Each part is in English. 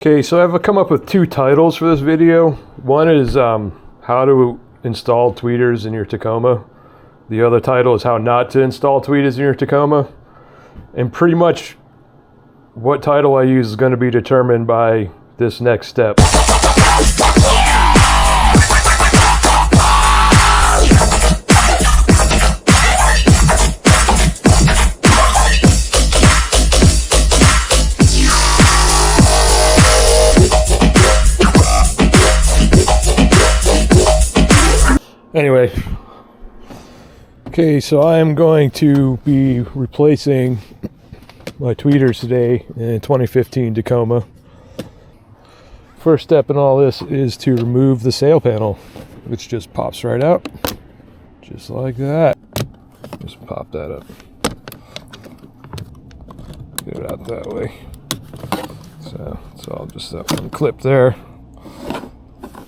Okay, so I've come up with two titles for this video. One is how to install tweeters in your Tacoma. The other title is how not to install tweeters in your Tacoma. And pretty much what title I use is going to be determined by this next step. Anyway, okay, so I am going to be replacing my tweeters today in 2015 Tacoma. First step in all this is to remove the sail panel, which just pops right out, just like that. Just pop that up. Get it out that way. So it's all just that one clip there.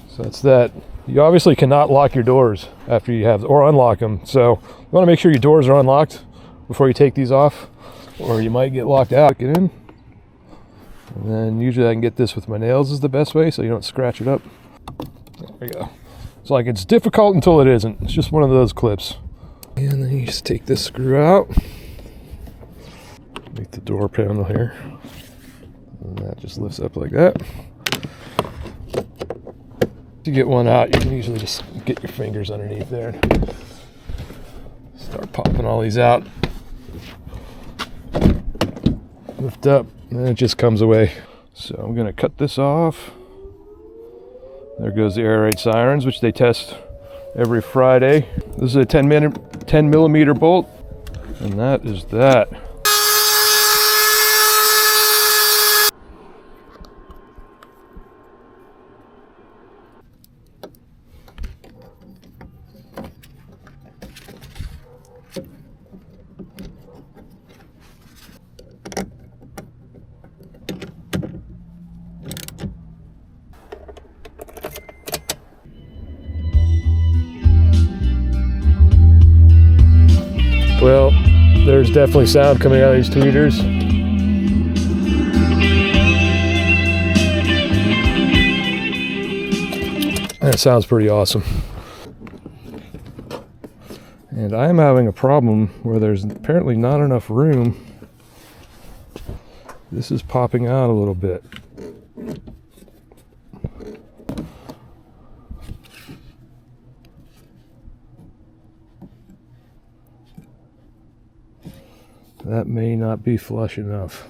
So that's that. You obviously cannot lock your doors after you have, or unlock them. So you want to make sure your doors are unlocked before you take these off, or you might get locked out. Get in. And then usually I can get this with my nails is the best way so you don't scratch it up. There we go. It's like it's difficult until it isn't. It's just one of those clips. And then you just take this screw out. Make the door panel here. And that just lifts up like that. To get one out, you can usually just get your fingers underneath there and start popping all these out. Lift up, and then it just comes away. So I'm going to cut this off. There goes the air raid sirens, which they test every Friday. This is a 10 millimeter bolt, and that is that. Well, there's definitely sound coming out of these tweeters. That sounds pretty awesome. And I'm having a problem where there's apparently not enough room. This is popping out a little bit. That may not be flush enough.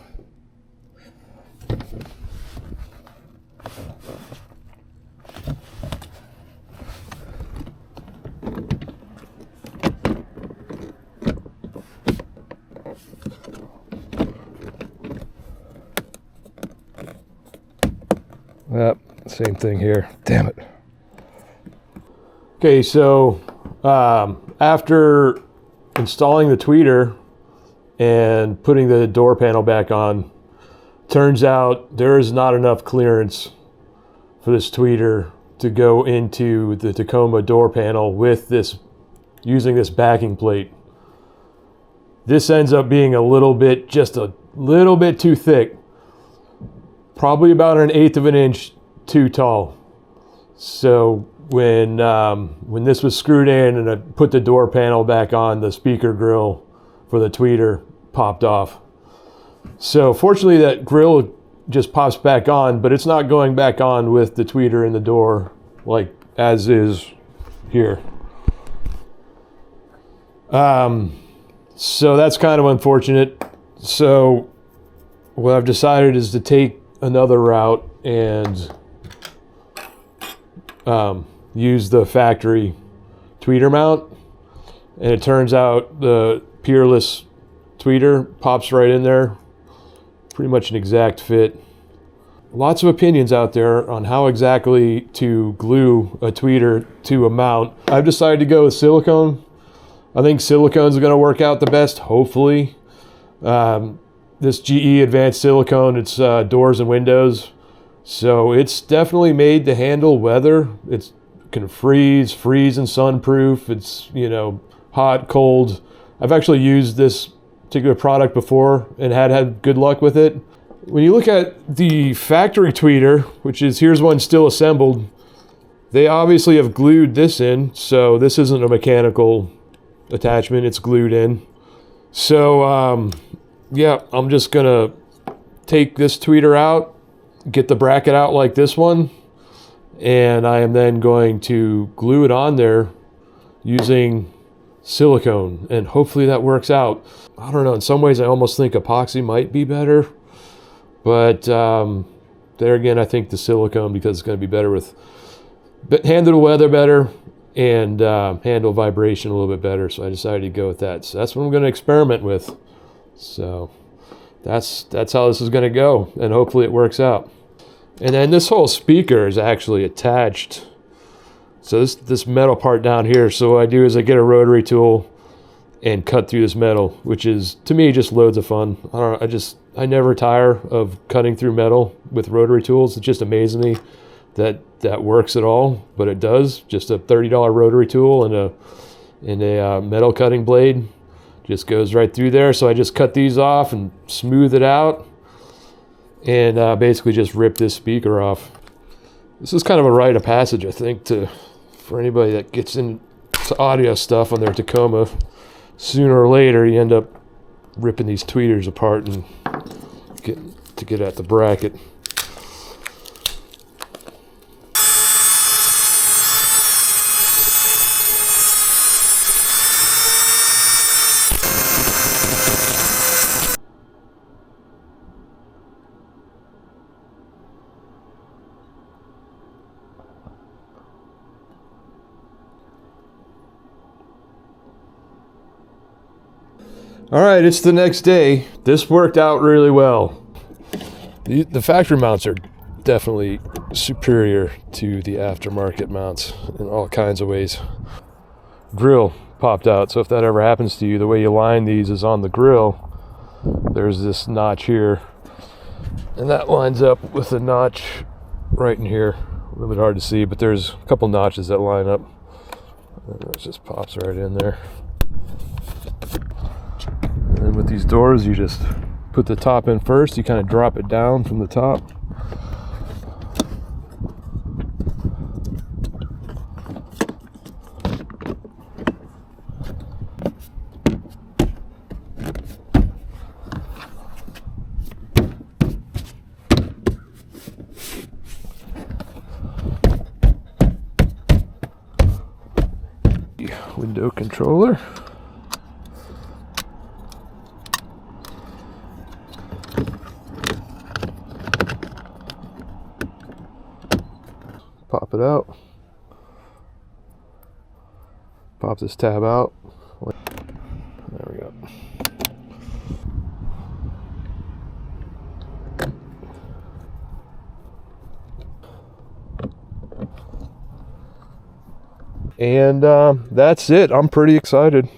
Yep, same thing here. Damn it. Okay, so after installing the tweeter and putting the door panel back on, turns out there is not enough clearance for this tweeter to go into the Tacoma door panel with this, using this backing plate. This ends up being just a little bit too thick, probably about 1/8 of an inch too tall. So when this was screwed in and I put the door panel back on, the speaker grill for the tweeter popped off. So fortunately that grill just pops back on, but it's not going back on with the tweeter in the door like as is here. So that's kind of unfortunate. So what I've decided is to take another route and use the factory tweeter mount. And it turns out the Peerless tweeter pops right in there. Pretty much an exact fit. Lots of opinions out there on how exactly to glue a tweeter to a mount. I've decided to go with silicone. I think silicone is going to work out the best, hopefully. This GE advanced silicone, it's doors and windows. So it's definitely made to handle weather. It can freeze and sunproof. It's, you know, hot, cold. I've actually used this particular product before and had good luck with it. When you look at the factory tweeter, which is, here's one still assembled, they obviously have glued this in, so this isn't a mechanical attachment, it's glued in. So yeah, I'm just gonna take this tweeter out, get the bracket out like this one, and I am then going to glue it on there using silicone, and hopefully that works out. I don't know, in some ways I almost think epoxy might be better, but there again, I think the silicone, because it's going to be better with, handle the weather better and handle vibration a little bit better, so I decided to go with that. So that's what I'm going to experiment with. So that's how this is going to go, and hopefully it works out. And then this whole speaker is actually attached. So this metal part down here, so what I do is I get a rotary tool and cut through this metal, which is, to me, just loads of fun. I don't know, I never tire of cutting through metal with rotary tools. It just amazes me that works at all, but it does. Just a $30 rotary tool and a metal cutting blade just goes right through there. So I just cut these off and smooth it out, and basically just rip this speaker off. This is kind of a rite of passage, I think, for anybody that gets into audio stuff on their Tacoma. Sooner or later, you end up ripping these tweeters apart and get at the bracket. All right, it's the next day. This worked out really well. The factory mounts are definitely superior to the aftermarket mounts in all kinds of ways. Grill popped out, so if that ever happens to you, the way you line these is on the grill. There's this notch here, and that lines up with a notch right in here. A little bit hard to see, but there's a couple notches that line up. And it just pops right in there. And with these doors, you just put the top in first. You kind of drop it down from the top. Window controller. Pop it out. Pop this tab out. There we go. And that's it. I'm pretty excited.